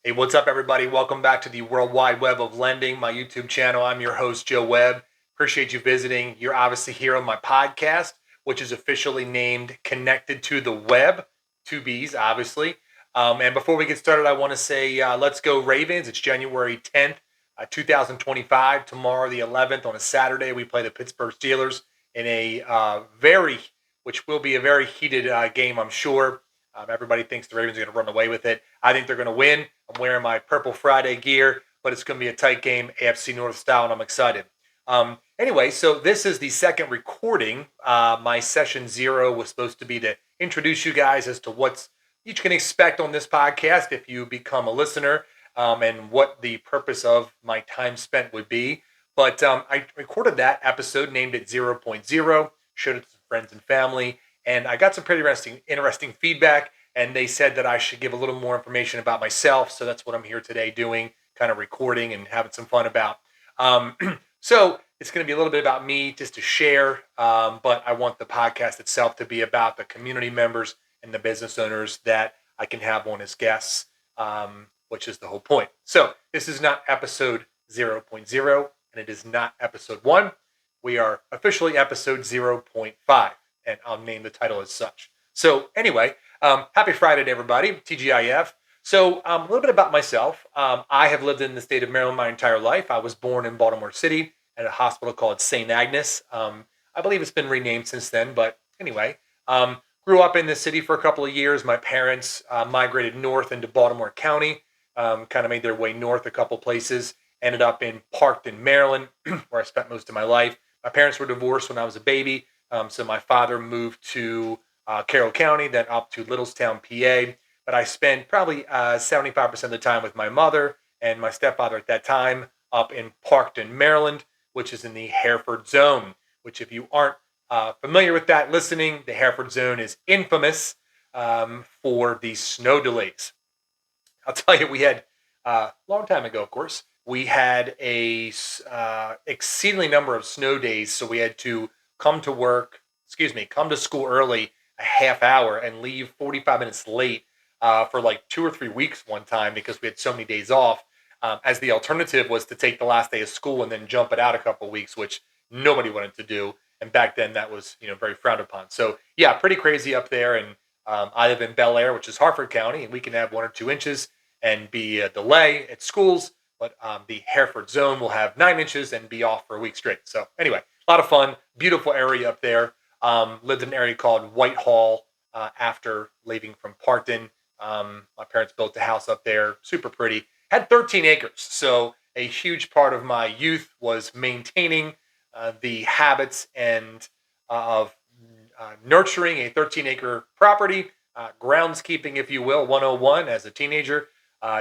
Hey, what's up, everybody? Welcome back to the World Wide Web of Lending, my YouTube channel. I'm your host, Joe Webb. Appreciate you visiting. You're obviously here on my podcast, which is officially named Connected to the Web, two B's, obviously. And before we get started, I want to say let's go Ravens. It's January 10th, 2025. Tomorrow, the 11th, on a Saturday, we play the Pittsburgh Steelers in which will be a very heated game, I'm sure. Everybody thinks the Ravens are going to run away with it. I think they're going to win. I'm wearing my Purple Friday gear, but it's going to be a tight game, AFC North style, and I'm excited. Anyway, so this is the second recording. My session 0 was supposed to be to introduce you guys as to what you can expect on this podcast if you become a listener, and what the purpose of my time spent would be. But I recorded that episode, named it 0.0, showed it to friends and family, and I got some pretty interesting feedback, and they said that I should give a little more information about myself. So that's what I'm here today doing, kind of recording and having some fun about. So it's going to be a little bit about me just to share, but I want the podcast itself to be about the community members and the business owners that I can have on as guests, which is the whole point. So this is not episode 0.0, and it is not episode 1. We are officially episode 0.5. And I'll name the title as such. So anyway, happy Friday to everybody, TGIF. So a little bit about myself. I have lived in the state of Maryland my entire life. I was born in Baltimore City at a hospital called St. Agnes. I believe it's been renamed since then, but anyway. Grew up in the city for a couple of years. My parents migrated north into Baltimore County, kind of made their way north a couple places, ended up in Parkton, Maryland, where I spent most of my life. My parents were divorced when I was a baby. So my father moved to Carroll County, then up to Littlestown, PA. But I spent probably 75% of the time with my mother and my stepfather at that time up in Parkton, Maryland, which is in the Harford zone, which if you aren't familiar with that listening, the Harford zone is infamous for the snow delays. I'll tell you, we had a long time ago, of course, we had a exceedingly number of snow days. So we had to come to school early a half hour and leave 45 minutes late for like 2 or 3 weeks one time because we had so many days off. As the alternative was to take the last day of school and then jump it out a couple of weeks, which nobody wanted to do. And back then that was, very frowned upon. So yeah, pretty crazy up there. And I live in Bel Air, which is Harford County, and we can have 1 or 2 inches and be a delay at schools. But the Harford zone will have 9 inches and be off for a week straight. So anyway, a lot of fun, beautiful area up there. Lived in an area called Whitehall after leaving from Parkton. My parents built a house up there, super pretty. Had 13 acres, so a huge part of my youth was maintaining the habits and of nurturing a 13-acre property, groundskeeping, if you will, 101 as a teenager.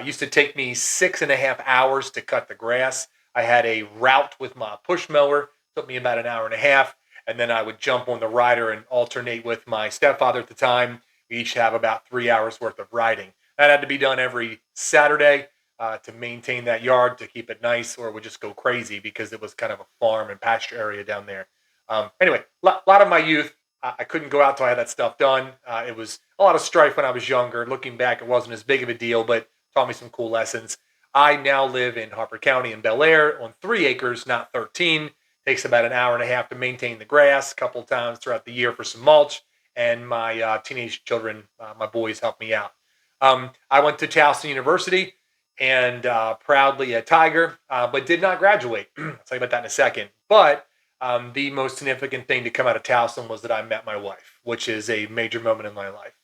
Used to take me 6.5 hours to cut the grass. I had a route with my push mower. Took me about an hour and a half, and then I would jump on the rider and alternate with my stepfather at the time. We each have about 3 hours worth of riding. That had to be done every Saturday to maintain that yard, to keep it nice, or it would just go crazy because it was kind of a farm and pasture area down there. Anyway, a lot of my youth, I couldn't go out till I had that stuff done. It was a lot of strife when I was younger. Looking back, it wasn't as big of a deal, but taught me some cool lessons. I now live in Harford County in Bel Air on 3 acres, not 13. Takes about an hour and a half to maintain the grass a couple of times throughout the year for some mulch. And my teenage children, my boys, help me out. I went to Towson University and proudly a Tiger, but did not graduate. I'll tell you about that in a second. But the most significant thing to come out of Towson was that I met my wife, which is a major moment in my life.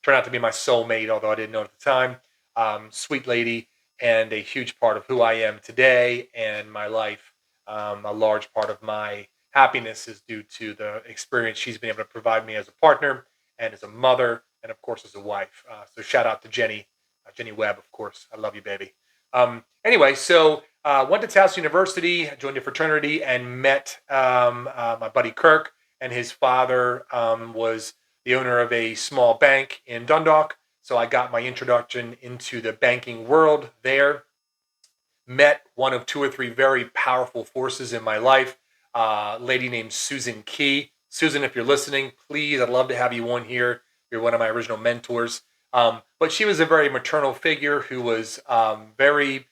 Turned out to be my soulmate, although I didn't know it at the time. Sweet lady, and a huge part of who I am today and my life. A large part of my happiness is due to the experience she's been able to provide me as a partner and as a mother and, of course, as a wife. So shout out to Jenny Webb, of course. I love you, baby. Anyway, so went to Towson University, joined a fraternity, and met my buddy Kirk. And his father was the owner of a small bank in Dundalk. So I got my introduction into the banking world there. Met one of 2 or 3 very powerful forces in my life. A lady named Susan Key. Susan, if you're listening, please, I'd love to have you on here. You're one of my original mentors. But she was a very maternal figure who was um, very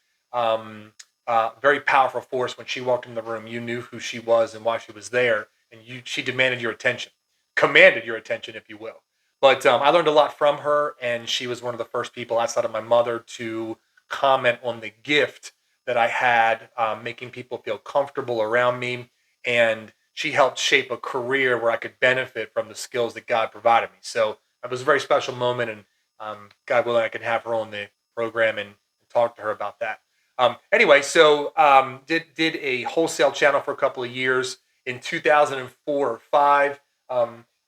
powerful force. When she walked in the room, you knew who she was and why she was there, and she demanded your attention, commanded your attention, if you will. But I learned a lot from her, and she was one of the first people outside of my mother to comment on the gift that I had, making people feel comfortable around me. And she helped shape a career where I could benefit from the skills that God provided me. So it was a very special moment, and God willing, I can have her on the program and talk to her about that. Anyway, so did a wholesale channel for a couple of years. In 2004 or five,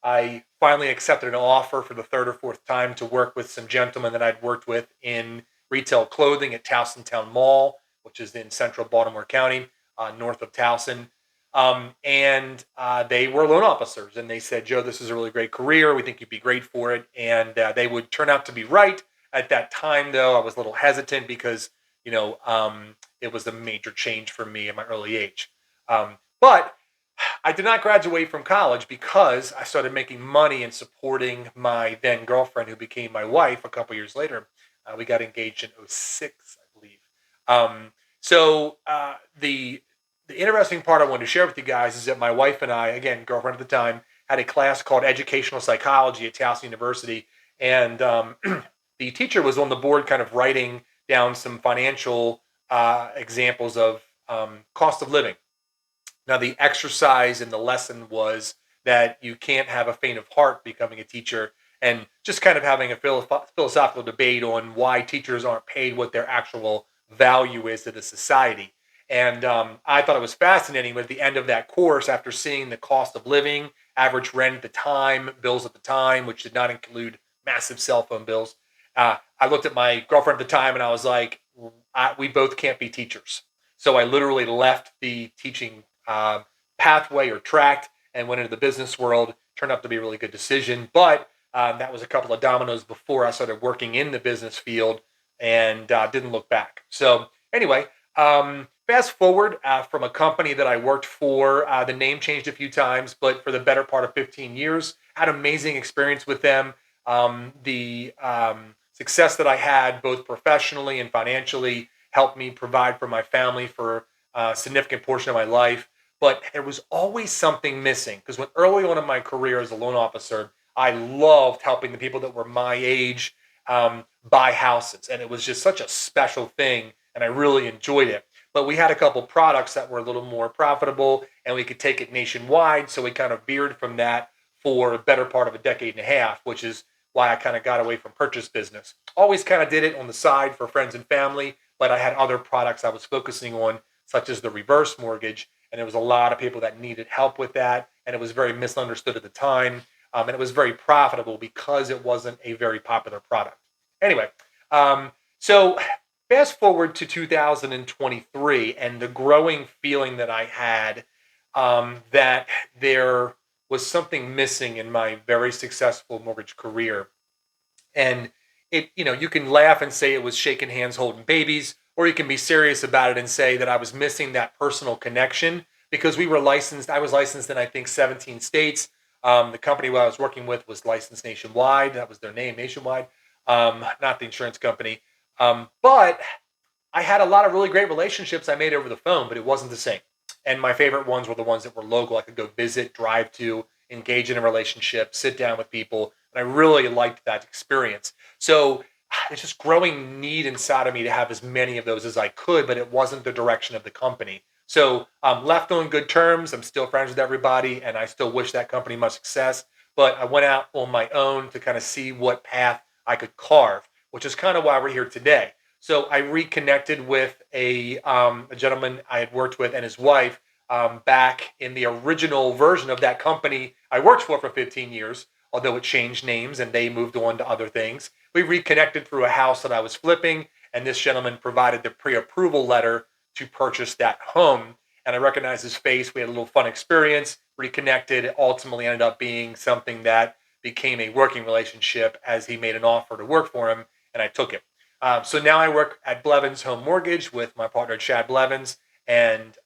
I finally accepted an offer for the third or fourth time to work with some gentlemen that I'd worked with in retail clothing at Towson Town Mall, which is in central Baltimore County, north of Towson. And they were loan officers, and they said, Joe, this is a really great career. We think you'd be great for it. And they would turn out to be right. At that time, though, I was a little hesitant because, it was a major change for me at my early age. But I did not graduate from college because I started making money and supporting my then girlfriend, who became my wife a couple years later. We got engaged in '06, I believe. The interesting part I wanted to share with you guys is that my wife and I, again, girlfriend at the time, had a class called Educational Psychology at Towson University. And the teacher was on the board kind of writing down some financial examples of cost of living. Now, the exercise in the lesson was that you can't have a faint of heart becoming a teacher, and just kind of having a philosophical debate on why teachers aren't paid what their actual value is to the society. And I thought it was fascinating. But at the end of that course, after seeing the cost of living, average rent at the time, bills at the time, which did not include massive cell phone bills, I looked at my girlfriend at the time and I was like, we both can't be teachers. So I literally left the teaching pathway or track and went into the business world. Turned out to be a really good decision, but that was a couple of dominoes before I started working in the business field, and didn't look back. So anyway, fast forward from a company that I worked for, the name changed a few times, but for the better part of 15 years, had amazing experience with them. The success that I had both professionally and financially helped me provide for my family for a significant portion of my life. But there was always something missing, because when early on in my career as a loan officer, I loved helping the people that were my age buy houses. And it was just such a special thing, and I really enjoyed it. But we had a couple products that were a little more profitable, and we could take it nationwide. So we kind of veered from that for a better part of a decade and a half, which is why I kind of got away from purchase business. Always kind of did it on the side for friends and family, but I had other products I was focusing on, such as the reverse mortgage. And there was a lot of people that needed help with that. And it was very misunderstood at the time. And it was very profitable because it wasn't a very popular product. Anyway, so fast forward to 2023 and the growing feeling that I had, that there was something missing in my very successful mortgage career. And you can laugh and say it was shaking hands, holding babies, or you can be serious about it and say that I was missing that personal connection, because we were licensed. I was licensed in, I think, 17 states. The company I was working with was licensed nationwide. That was their name, Nationwide, not the insurance company. But I had a lot of really great relationships I made over the phone, but it wasn't the same. And my favorite ones were the ones that were local. I could go visit, drive to, engage in a relationship, sit down with people. And I really liked that experience. So it's just growing need inside of me to have as many of those as I could, but it wasn't the direction of the company. So I'm left on good terms. I'm still friends with everybody, and I still wish that company much success. But I went out on my own to kind of see what path I could carve, which is kind of why we're here today. So I reconnected with a gentleman I had worked with and his wife, back in the original version of that company I worked for 15 years, although it changed names and they moved on to other things. We reconnected through a house that I was flipping, and this gentleman provided the pre-approval letter to purchase that home. And I recognized his face. We had a little fun experience, reconnected. It ultimately ended up being something that became a working relationship as he made an offer to work for him, and I took it. So now I work at Blevins Home Mortgage with my partner, Chad Blevins, and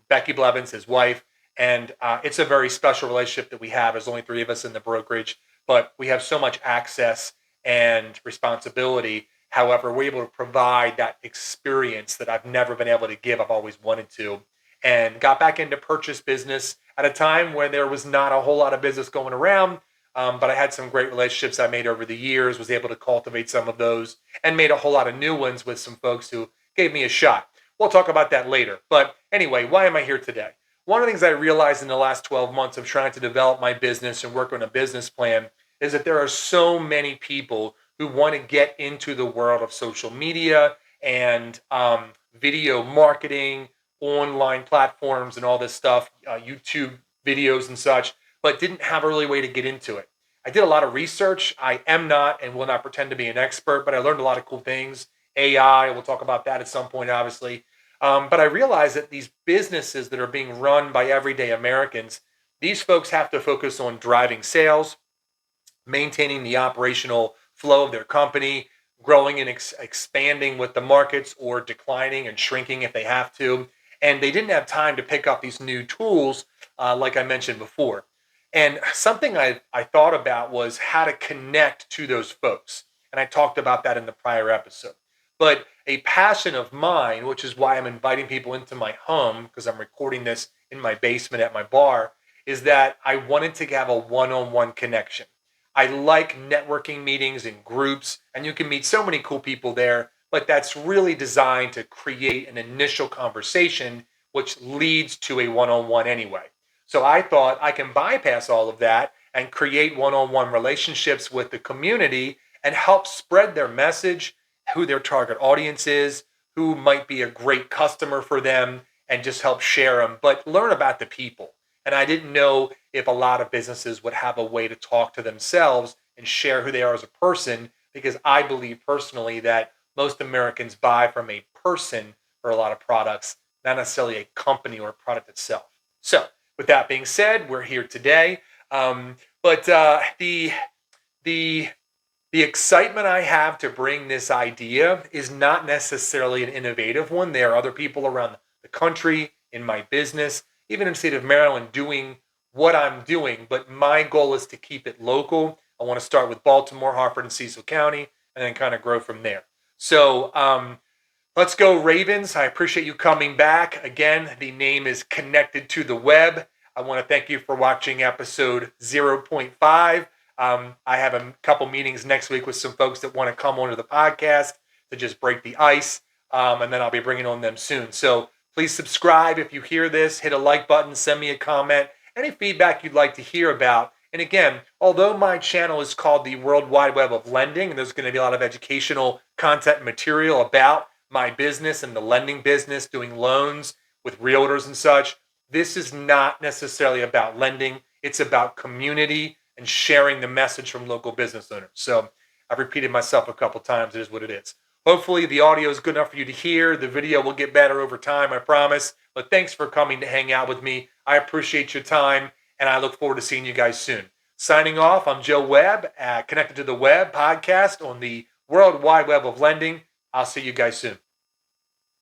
Becky Blevins, his wife. And it's a very special relationship that we have. There's only three of us in the brokerage, but we have so much access and responsibility. However, we're able to provide that experience that I've never been able to give. I've always wanted to, and got back into purchase business at a time when there was not a whole lot of business going around. But I had some great relationships I made over the years, was able to cultivate some of those, and made a whole lot of new ones with some folks who gave me a shot. We'll talk about that later. But anyway, why am I here today? One of the things I realized in the last 12 months of trying to develop my business and work on a business plan is that there are so many people who want to get into the world of social media and video marketing, online platforms, and all this stuff, YouTube videos and such, but didn't have a really way to get into it. I did a lot of research. I am not and will not pretend to be an expert, but I learned a lot of cool things. AI, we'll talk about that at some point, obviously. But I realized that these businesses that are being run by everyday Americans, these folks have to focus on driving sales, maintaining the operational flow of their company, growing and expanding with the markets, or declining and shrinking if they have to. And they didn't have time to pick up these new tools, like I mentioned before. And something I thought about was how to connect to those folks. And I talked about that in the prior episode. But a passion of mine, which is why I'm inviting people into my home, because I'm recording this in my basement at my bar, is that I wanted to have a one-on-one connection. I like networking meetings and groups, and you can meet so many cool people there, but that's really designed to create an initial conversation, which leads to a one-on-one anyway. So I thought I can bypass all of that and create one-on-one relationships with the community and help spread their message, who their target audience is, who might be a great customer for them, and just help share them, but learn about the people. And I didn't know if a lot of businesses would have a way to talk to themselves and share who they are as a person, because I believe personally that most Americans buy from a person for a lot of products, not necessarily a company or a product itself. So, with that being said, we're here today. But the excitement I have to bring this idea is not necessarily an innovative one. There are other people around the country, in my business, even in the state of Maryland, doing what I'm doing. But my goal is to keep it local. I want to start with Baltimore, Harford, and Cecil County, and then kind of grow from there. So let's go Ravens. I appreciate you coming back. Again, the name is Connected to the Web. I want to thank you for watching episode 0.5. I have a couple meetings next week with some folks that want to come onto the podcast to just break the ice, and then I'll be bringing on them soon. So please subscribe if you hear this. Hit a like button. Send me a comment. Any feedback you'd like to hear about. And again, although my channel is called the World Wide Web of Lending, and there's going to be a lot of educational content and material about my business and the lending business, doing loans with realtors and such, this is not necessarily about lending. It's about community and sharing the message from local business owners. So I've repeated myself a couple times. It is what it is. Hopefully the audio is good enough for you to hear. The video will get better over time, I promise. But thanks for coming to hang out with me. I appreciate your time, and I look forward to seeing you guys soon. Signing off, I'm Joe Webb, Connected to the Web podcast on the World Wide Web of Lending. I'll see you guys soon.